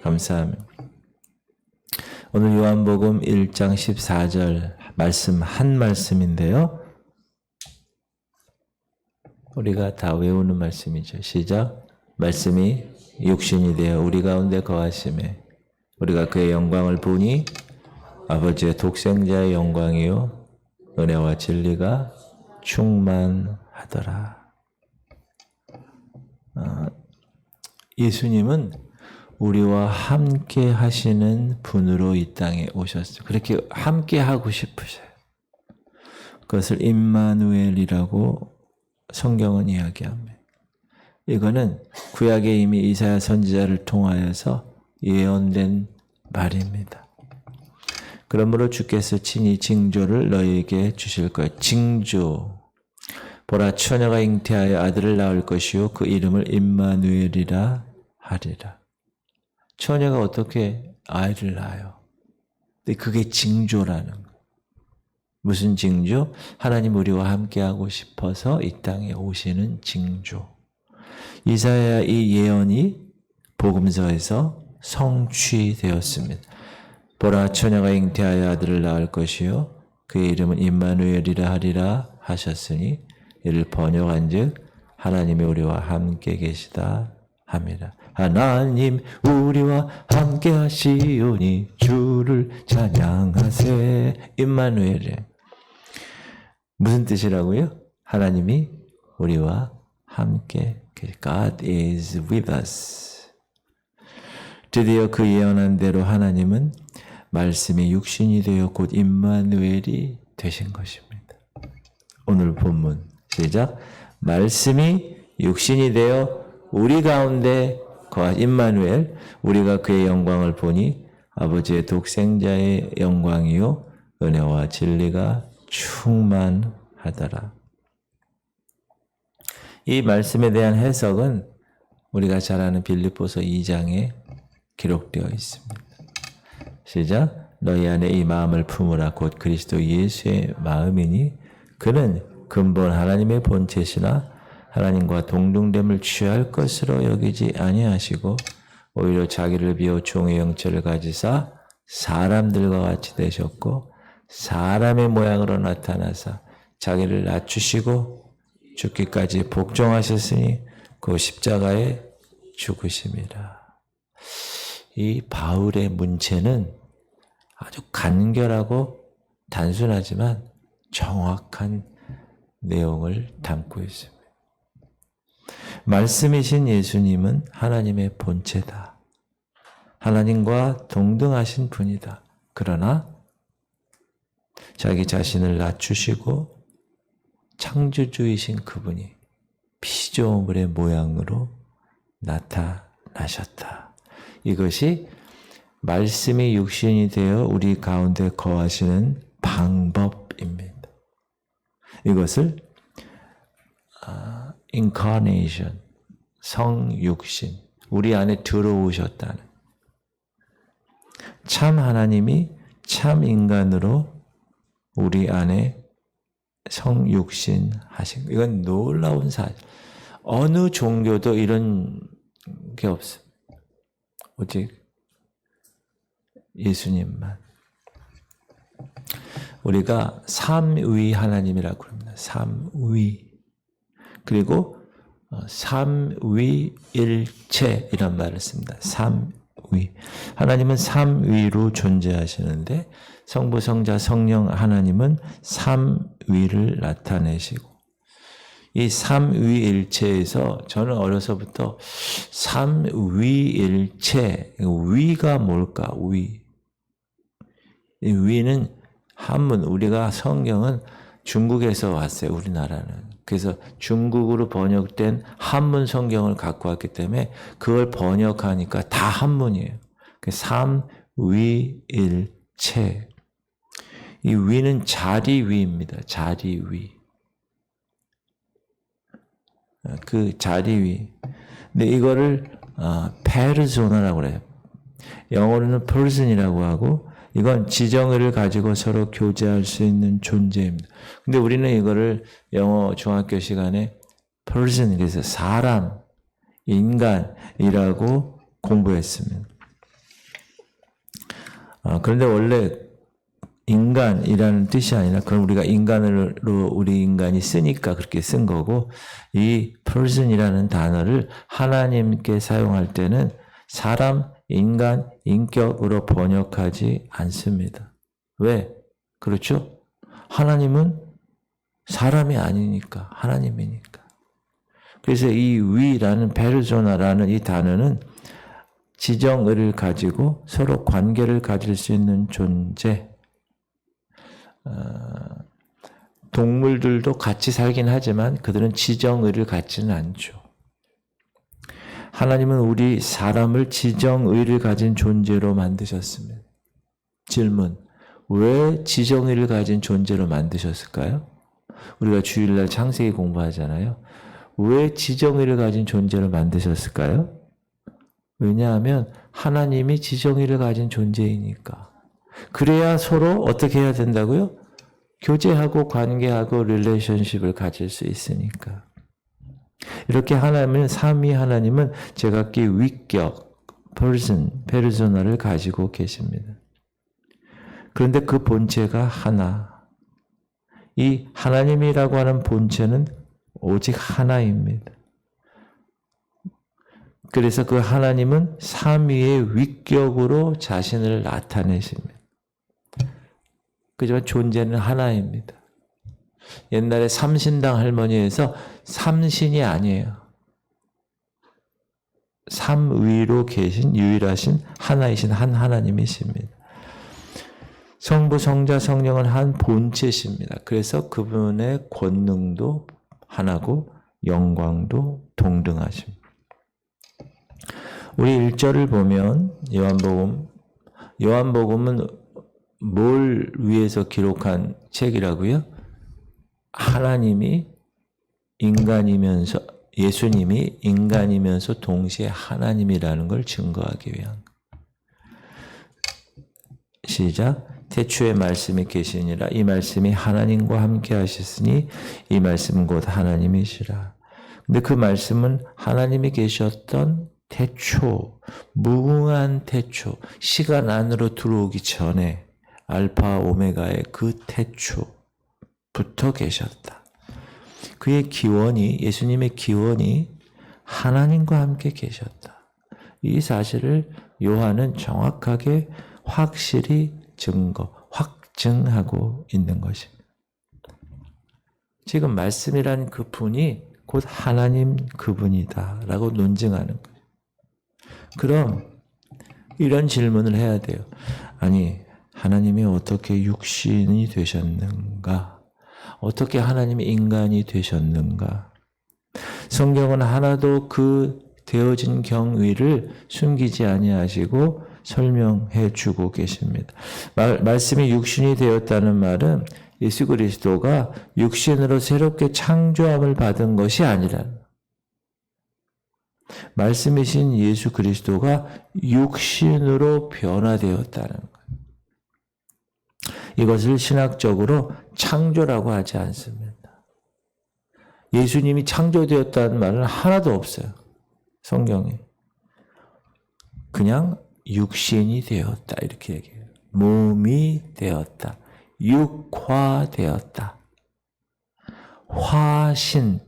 감사합니다. 오늘 요한복음 1장 14절 말씀 한 말씀인데요. 우리가 다 외우는 말씀이죠. 시작. 말씀이 육신이 되어 우리 가운데 거하심에 우리가 그의 영광을 보니 아버지의 독생자의 영광이요 은혜와 진리가 충만하더라. 예수님은 우리와 함께 하시는 분으로 이 땅에 오셨어요. 그렇게 함께 하고 싶으셔요. 그것을 임마누엘이라고 성경은 이야기합니다. 이거는 구약에 이미 이사야 선지자를 통하여서 예언된 말입니다. 그러므로 주께서 친히 징조를 너희에게 주실 거예요. 징조. 보라 처녀가 잉태하여 아들을 낳을 것이요 그 이름을 임마누엘이라 하리라. 처녀가 어떻게 아이를 낳아요? 근데 그게 징조라는 거예요. 무슨 징조? 하나님 우리와 함께하고 싶어서 이 땅에 오시는 징조. 이사야 이 예언이 복음서에서 성취되었습니다. 보라 처녀가 잉태하여 아들을 낳을 것이요 그의 이름은 임마누엘이라 하리라 하셨으니 이를 번역한즉 하나님이 우리와 함께 계시다 함이라. 하나님 우리와 함께 하시오니 주를 찬양하세. 임마누엘이에요. 무슨 뜻이라고요? 하나님이 우리와 함께 계시. God is with us. 드디어 그 예언한 대로 하나님은 말씀이 육신이 되어 곧 임마누엘이 되신 것입니다. 오늘 본문 시작. 말씀이 육신이 되어 우리 가운데 거하신 임마누엘 우리가 그의 영광을 보니 아버지의 독생자의 영광이요 은혜와 진리가 충만하더라. 이 말씀에 대한 해석은 우리가 잘 아는 빌립보서 2장에 기록되어 있습니다. 시작. 너희 안에 이 마음을 품으라 곧 그리스도 예수의 마음이니 그는 근본 하나님의 본체시나 하나님과 동등됨을 취할 것으로 여기지 아니하시고 오히려 자기를 비워 종의 형체를 가지사 사람들과 같이 되셨고 사람의 모양으로 나타나사 자기를 낮추시고 죽기까지 복종하셨으니 그 십자가에 죽으심이라. 이 바울의 문체는 아주 간결하고 단순하지만 정확한 내용을 담고 있습니다. 말씀이신 예수님은 하나님의 본체다. 하나님과 동등하신 분이다. 그러나 자기 자신을 낮추시고 창조주이신 그분이 피조물의 모양으로 나타나셨다. 이것이 말씀이 육신이 되어 우리 가운데 거하시는 방법입니다. 이것을 incarnation, 성육신, 우리 안에 들어오셨다는 참 하나님이 참 인간으로 우리 안에 성육신 하신 이건 놀라운 사실. 어느 종교도 이런 게 없어요. 오직 예수님만. 우리가 삼위 하나님이라고 합니다. 삼위. 그리고 삼위일체 이런 말을 씁니다. 삼위. 하나님은 삼위로 존재하시는데 성부, 성자, 성령 하나님은 삼위를 나타내시고 이 삼위일체에서 저는 어려서부터 삼위일체, 위가 뭘까? 위. 이 위는 한문, 우리가 성경은 중국에서 왔어요. 우리나라는. 그래서 중국으로 번역된 한문 성경을 갖고 왔기 때문에 그걸 번역하니까 다 한문이에요. 삼위일체. 이 위는 자리위입니다. 자리위. 그 자리위. 근데 이거를 페르소나라고 그래요. 영어로는 person이라고 하고 이건 지정의를 가지고 서로 교제할 수 있는 존재입니다. 근데 우리는 이거를 영어 중학교 시간에 person, 그래서 사람, 인간이라고 공부했습니다. 그런데 원래 인간이라는 뜻이 아니라 그럼 우리가 인간으로 우리 인간이 쓰니까 그렇게 쓴 거고 이 person이라는 단어를 하나님께 사용할 때는 사람, 인간, 인격으로 번역하지 않습니다. 왜? 그렇죠? 하나님은 사람이 아니니까 하나님이니까. 그래서 이 위라는 페르소나라는 이 단어는 지정의를 가지고 서로 관계를 가질 수 있는 존재. 동물들도 같이 살긴 하지만 그들은 지정의를 갖지는 않죠. 하나님은 우리 사람을 지정의를 가진 존재로 만드셨습니다. 질문, 왜 지정의를 가진 존재로 만드셨을까요? 우리가 주일날 창세기 공부하잖아요. 왜 지정의를 가진 존재로 만드셨을까요? 왜냐하면 하나님이 지정의를 가진 존재이니까. 그래야 서로 어떻게 해야 된다고요? 교제하고 관계하고 릴레이션십을 가질 수 있으니까. 이렇게 하나님은 삼위 하나님은 제각기 위격, 페르소나를 가지고 계십니다. 그런데 그 본체가 하나. 이 하나님이라고 하는 본체는 오직 하나입니다. 그래서 그 하나님은 삼위의 위격으로 자신을 나타내십니다. 그지만 존재는 하나입니다. 옛날에 삼신당 할머니에서 삼신이 아니에요. 삼위로 계신 유일하신 하나이신 한 하나님이십니다. 성부, 성자, 성령은 한 본체십니다. 그래서 그분의 권능도 하나고 영광도 동등하십니다. 우리 1절을 보면 요한복음은 뭘 위해서 기록한 책이라고요? 하나님이 인간이면서 예수님이 인간이면서 동시에 하나님이라는 걸 증거하기 위한. 시작. 태초에 말씀이 계시니라. 이 말씀이 하나님과 함께 하셨으니 이 말씀은 곧 하나님이시라. 근데 그 말씀은 하나님이 계셨던 태초, 무궁한 태초, 시간 안으로 들어오기 전에 알파 오메가의 그 태초부터 계셨다. 그의 기원이, 예수님의 기원이 하나님과 함께 계셨다. 이 사실을 요한은 정확하게 확실히 확증하고 있는 것입니다. 지금 말씀이란 그 분이 곧 하나님 그분이다 라고 논증하는 거예요. 그럼 이런 질문을 해야 돼요. 아니, 하나님이 어떻게 육신이 되셨는가? 어떻게 하나님이 인간이 되셨는가? 성경은 하나도 그 되어진 경위를 숨기지 아니하시고 설명해 주고 계십니다. 말씀이 육신이 되었다는 말은 예수 그리스도가 육신으로 새롭게 창조함을 받은 것이 아니라 말씀이신 예수 그리스도가 육신으로 변화되었다는 거예요. 이것을 신학적으로 창조라고 하지 않습니다. 예수님이 창조되었다는 말은 하나도 없어요. 성경에. 그냥 육신이 되었다 이렇게 얘기해요. 몸이 되었다. 육화되었다. 화신,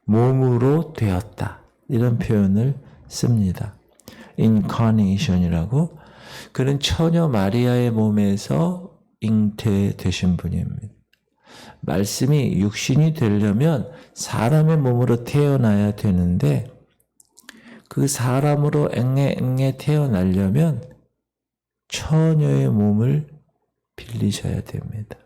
몸으로 되었다. 이런 표현을 씁니다. incarnation이라고. 그는 처녀 마리아의 몸에서 잉태되신 분입니다. 말씀이 육신이 되려면 사람의 몸으로 태어나야 되는데 그 사람으로 앵애 태어나려면 처녀의 몸을 빌리셔야 됩니다.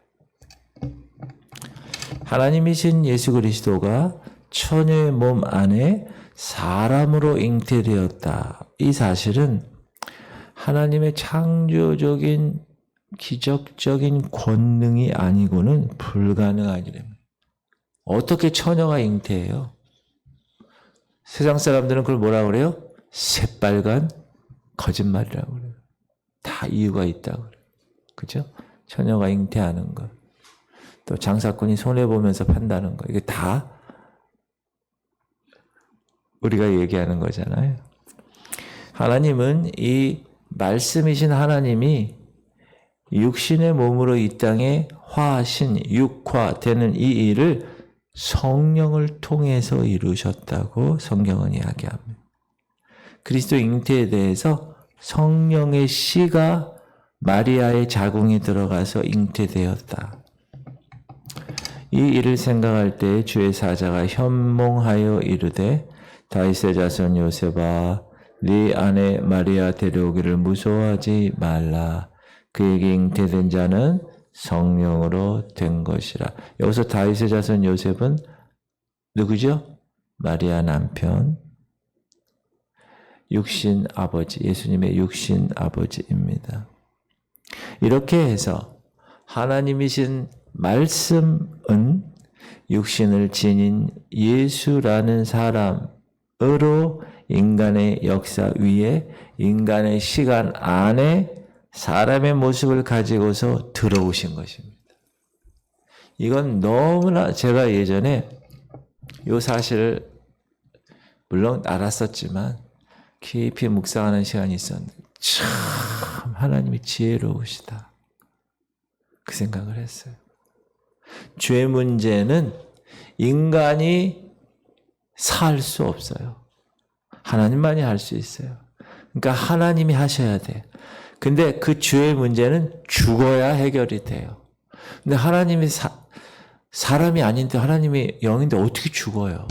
하나님이신 예수 그리스도가 처녀의 몸 안에 사람으로 잉태되었다. 이 사실은 하나님의 창조적인 기적적인 권능이 아니고는 불가능한 일입니다. 어떻게 처녀가 잉태해요? 세상 사람들은 그걸 뭐라고 그래요? 새빨간 거짓말이라고 그래요. 다 이유가 있다고 그래요. 그죠? 처녀가 잉태하는 것. 또 장사꾼이 손해보면서 판다는 것. 이게 다 우리가 얘기하는 거잖아요. 하나님은 이 말씀이신 하나님이 육신의 몸으로 이 땅에 육화되는 이 일을 성령을 통해서 이루셨다고 성경은 이야기합니다. 그리스도 잉태에 대해서 성령의 씨가 마리아의 자궁에 들어가서 잉태되었다. 이 일을 생각할 때 주의 사자가 현몽하여 이르되 다윗의 자손 요셉아 네 아내 마리아 데려오기를 무서워하지 말라. 그에게 잉태된 자는 성령으로 된 것이라. 여기서 다윗의 자손 요셉은 누구죠? 마리아 남편, 육신 아버지, 예수님의 육신 아버지입니다. 이렇게 해서 하나님이신 말씀은 육신을 지닌 예수라는 사람으로 인간의 역사 위에 인간의 시간 안에 사람의 모습을 가지고서 들어오신 것입니다. 이건 너무나 제가 예전에 이 사실을 물론 알았었지만 깊이 묵상하는 시간이 있었는데 참 하나님이 지혜로우시다. 그 생각을 했어요. 죄 문제는 인간이 살 수 없어요. 하나님만이 할 수 있어요. 그러니까 하나님이 하셔야 돼. 근데 그 죄의 문제는 죽어야 해결이 돼요. 근데 하나님이 사람이 아닌데 하나님이 영인데 어떻게 죽어요?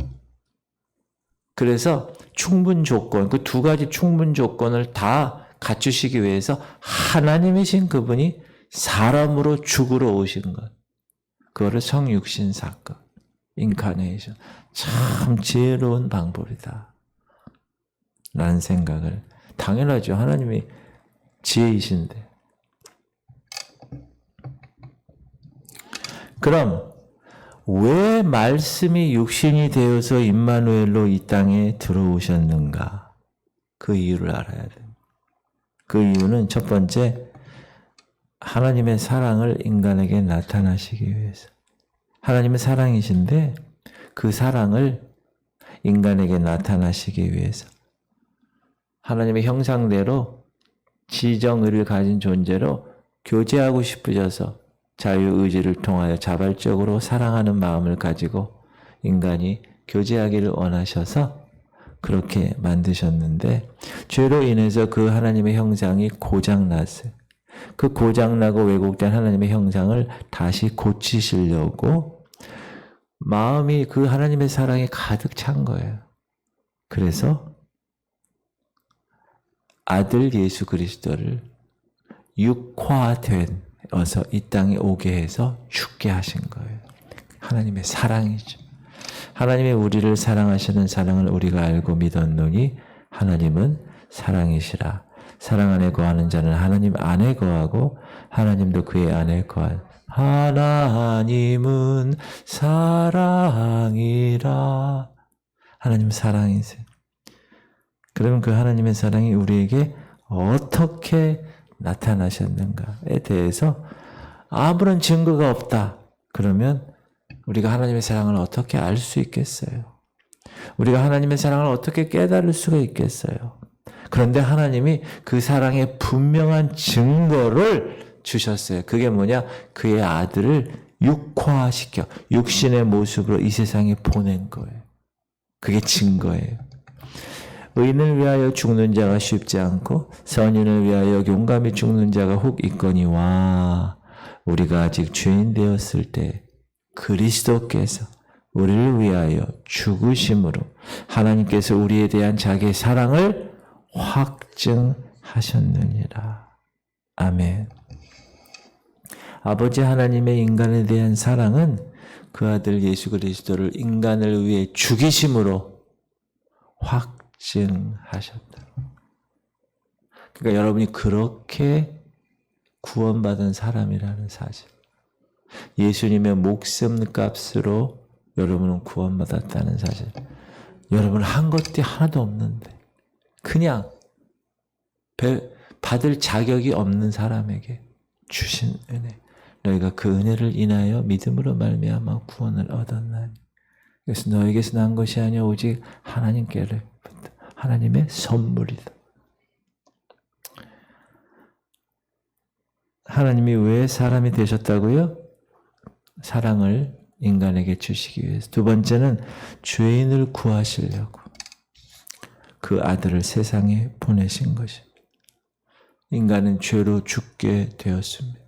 그래서 충분 조건, 그 두 가지 충분 조건을 다 갖추시기 위해서 하나님이신 그분이 사람으로 죽으러 오신 것. 그거를 성육신 사건, 인카네이션. 참 지혜로운 방법이다. 라는 생각을. 당연하죠. 하나님이 지혜이신데. 그럼 왜 말씀이 육신이 되어서 임마누엘로 이 땅에 들어오셨는가? 그 이유를 알아야 돼요. 그 이유는 첫 번째, 하나님의 사랑을 인간에게 나타나시기 위해서. 하나님의 사랑이신데 그 사랑을 인간에게 나타나시기 위해서. 하나님의 형상대로 지정의를 가진 존재로 교제하고 싶으셔서 자유의지를 통하여 자발적으로 사랑하는 마음을 가지고 인간이 교제하기를 원하셔서 그렇게 만드셨는데 죄로 인해서 그 하나님의 형상이 고장났어요. 그 고장나고 왜곡된 하나님의 형상을 다시 고치시려고 마음이 그 하나님의 사랑이 가득 찬 거예요. 그래서 아들 예수 그리스도를 육화되어서 이 땅에 오게 해서 죽게 하신 거예요. 하나님의 사랑이죠. 하나님의 우리를 사랑하시는 사랑을 우리가 알고 믿었노니 하나님은 사랑이시라. 사랑 안에 거하는 자는 하나님 안에 거하고 하나님도 그의 안에 거한. 하나님은 사랑이라. 하나님 사랑이세요. 그러면 그 하나님의 사랑이 우리에게 어떻게 나타나셨는가에 대해서 아무런 증거가 없다. 그러면 우리가 하나님의 사랑을 어떻게 알 수 있겠어요? 우리가 하나님의 사랑을 어떻게 깨달을 수가 있겠어요? 그런데 하나님이 그 사랑의 분명한 증거를 주셨어요. 그게 뭐냐? 그의 아들을 육화시켜 육신의 모습으로 이 세상에 보낸 거예요. 그게 증거예요. 의인을 위하여 죽는 자가 쉽지 않고 선인을 위하여 용감히 죽는 자가 혹 있거니와 우리가 아직 죄인 되었을 때 그리스도께서 우리를 위하여 죽으심으로 하나님께서 우리에 대한 자기의 사랑을 확증하셨느니라. 아멘. 아버지 하나님의 인간에 대한 사랑은 그 아들 예수 그리스도를 인간을 위해 죽이심으로 확증하셨다. 그러니까 여러분이 그렇게 구원받은 사람이라는 사실. 예수님의 목숨값으로 여러분은 구원받았다는 사실. 여러분은 한 것도 하나도 없는데 그냥 받을 자격이 없는 사람에게 주신 은혜. 너희가 그 은혜를 인하여 믿음으로 말미암아 구원을 얻었나니. 그래서 너에게서 난 것이 아니라 오직 하나님께로부터 하나님의 선물이다. 하나님이 왜 사람이 되셨다고요? 사랑을 인간에게 주시기 위해서. 두 번째는 죄인을 구하시려고 그 아들을 세상에 보내신 것입니다. 인간은 죄로 죽게 되었습니다.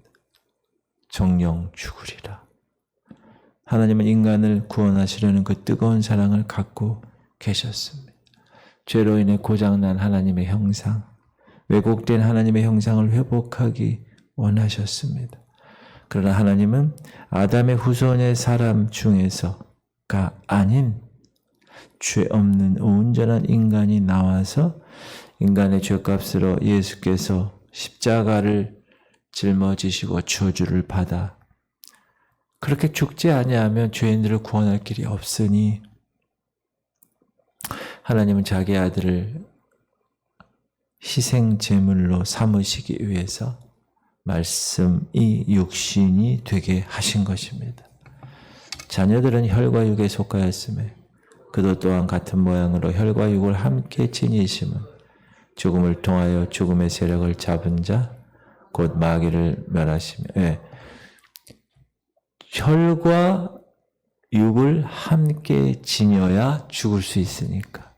정령 죽으리라. 하나님은 인간을 구원하시려는 그 뜨거운 사랑을 갖고 계셨습니다. 죄로 인해 고장난 하나님의 형상, 왜곡된 하나님의 형상을 회복하기 원하셨습니다. 그러나 하나님은 아담의 후손의 사람 중에서가 아닌 죄 없는 온전한 인간이 나와서 인간의 죄값으로 예수께서 십자가를 짊어지시고 저주를 받아 그렇게 죽지 아니하면 죄인들을 구원할 길이 없으니 하나님은 자기 아들을 희생 제물로 삼으시기 위해서 말씀이 육신이 되게 하신 것입니다. 자녀들은 혈과 육에 속하였음에 그도 또한 같은 모양으로 혈과 육을 함께 지니심은 죽음을 통하여 죽음의 세력을 잡은 자 곧 마귀를 멸하시며 혈과 육을 함께 지녀야 죽을 수 있으니까.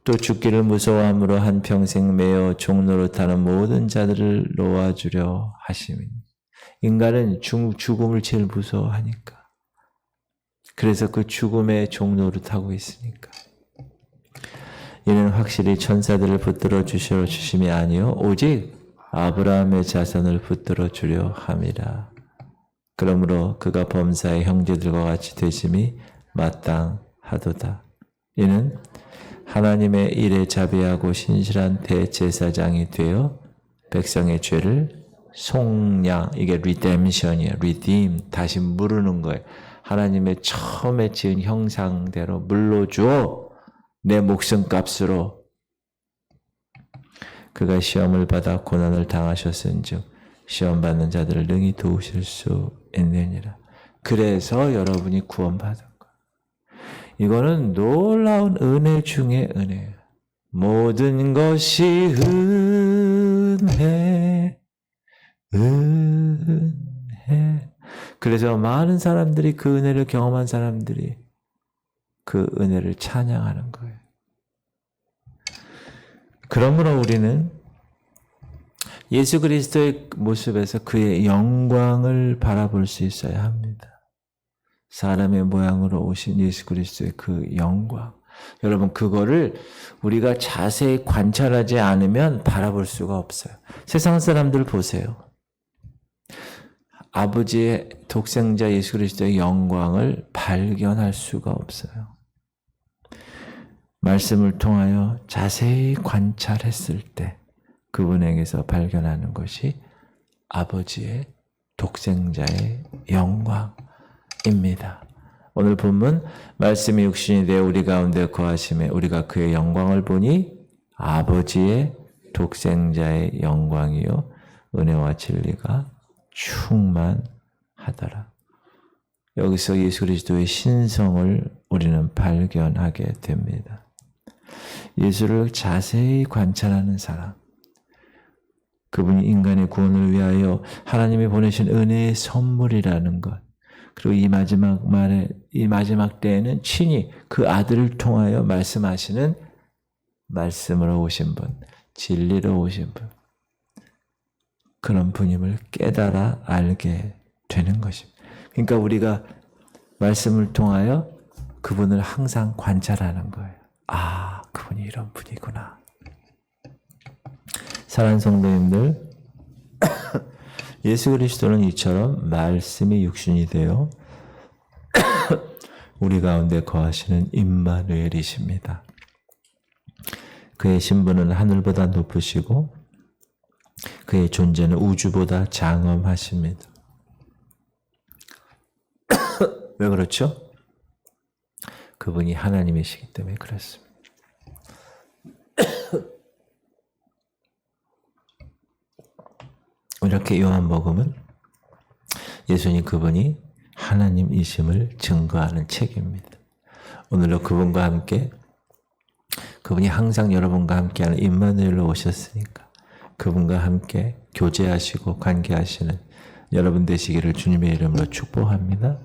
또 죽기를 무서워함으로 한평생 매어 종노릇하는 모든 자들을 놓아주려 하시니. 인간은 죽음을 제일 무서워하니까. 그래서 그 죽음의 종노릇하고 있으니까. 이는 확실히 천사들을 붙들어 주시려 주심이 아니요 오직 아브라함의 자손을 붙들어 주려 함이라. 그러므로 그가 범사의 형제들과 같이 되심이 마땅하도다. 이는 하나님의 일에 자비하고 신실한 대제사장이 되어 백성의 죄를 속량, 이게 리뎀션이에요. 리딤, 다시 물르는 거예요. 하나님의 처음에 지은 형상대로 물러주어 내 목숨값으로 그가 시험을 받아 고난을 당하셨은즉 시험받는 자들을 능히 도우실 수 있느니라. 그래서 여러분이 구원받은 거예요. 이거는 놀라운 은혜 중에 은혜예요. 모든 것이 은혜. 그래서 많은 사람들이 그 은혜를 경험한 사람들이 그 은혜를 찬양하는 거예요. 그러므로 우리는 예수 그리스도의 모습에서 그의 영광을 바라볼 수 있어야 합니다. 사람의 모양으로 오신 예수 그리스도의 그 영광. 여러분, 그거를 우리가 자세히 관찰하지 않으면 바라볼 수가 없어요. 세상 사람들 보세요. 아버지의 독생자 예수 그리스도의 영광을 발견할 수가 없어요. 말씀을 통하여 자세히 관찰했을 때 그분에게서 발견하는 것이 아버지의 독생자의 영광입니다. 오늘 본문 말씀이 육신이 되어 우리 가운데 거하심에 우리가 그의 영광을 보니 아버지의 독생자의 영광이요 은혜와 진리가 충만하더라. 여기서 예수 그리스도의 신성을 우리는 발견하게 됩니다. 예수를 자세히 관찰하는 사람, 그분이 인간의 구원을 위하여 하나님이 보내신 은혜의 선물이라는 것, 그리고 이 마지막 때에는 친히 그 아들을 통하여 말씀하시는 말씀으로 오신 분, 진리로 오신 분, 그런 분임을 깨달아 알게 되는 것입니다. 그러니까 우리가 말씀을 통하여 그분을 항상 관찰하는 거예요. 아, 그분이 이런 분이구나. 사랑하는 성도님들, 예수 그리스도는 이처럼 말씀이 육신이 되어 우리 가운데 거하시는 임마누엘이십니다. 그의 신분은 하늘보다 높으시고 그의 존재는 우주보다 장엄하십니다. 왜 그렇죠? 그분이 하나님이시기 때문에 그렇습니다. 이렇게 요한복음은 예수님 그분이 하나님이심을 증거하는 책입니다. 오늘도 그분과 함께, 그분이 항상 여러분과 함께하는 임마누엘로 오셨으니까 그분과 함께 교제하시고 관계하시는 여러분 되시기를 주님의 이름으로 축복합니다.